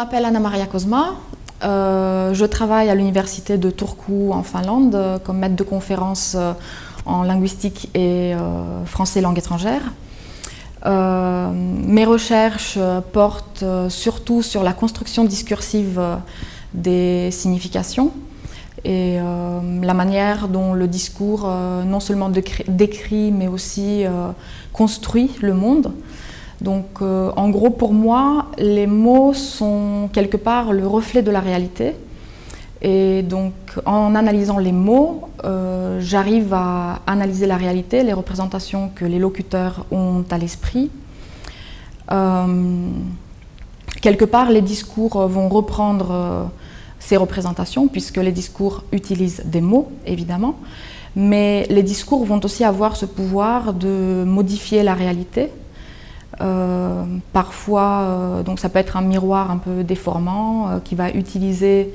m'appelle Anna Maria Kozma. Je travaille à l'université de Turku en Finlande comme maître de conférence en linguistique et français langue étrangère. Mes recherches portent surtout sur la construction discursive des significations et la manière dont le discours non seulement décrit mais aussi construit le monde. Donc en gros pour moi, les mots sont quelque part le reflet de la réalité et donc en analysant les mots, j'arrive à analyser la réalité, les représentations que les locuteurs ont à l'esprit. Quelque part, les discours vont reprendre ces représentations puisque les discours utilisent des mots, évidemment, mais les discours vont aussi avoir ce pouvoir de modifier la réalité. Parfois, donc ça peut être un miroir un peu déformant qui va utiliser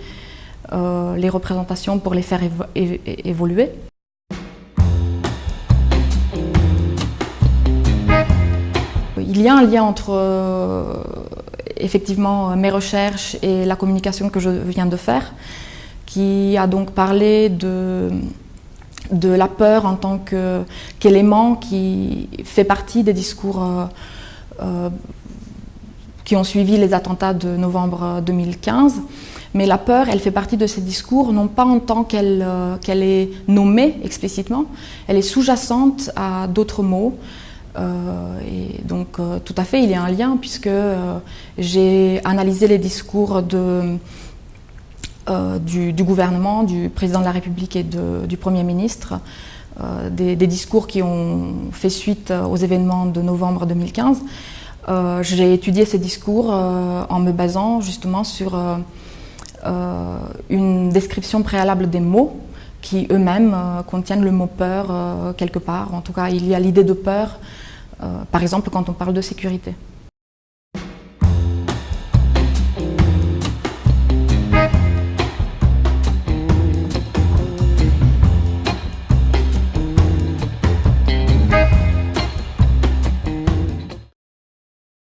les représentations pour les faire évoluer. Il y a un lien entre effectivement mes recherches et la communication que je viens de faire, qui a donc parlé de la peur en tant qu'élément qui fait partie des discours qui ont suivi les attentats de novembre 2015. Mais la peur, elle fait partie de ces discours, non pas en tant qu'elle est nommée explicitement, elle est sous-jacente à d'autres mots. Et donc tout à fait, il y a un lien puisque j'ai analysé les discours du gouvernement, du président de la République et du Premier ministre, des discours qui ont fait suite aux événements de novembre 2015. J'ai étudié ces discours en me basant justement sur une description préalable des mots qui eux-mêmes contiennent le mot peur quelque part. En tout cas, il y a l'idée de peur, par exemple quand on parle de sécurité.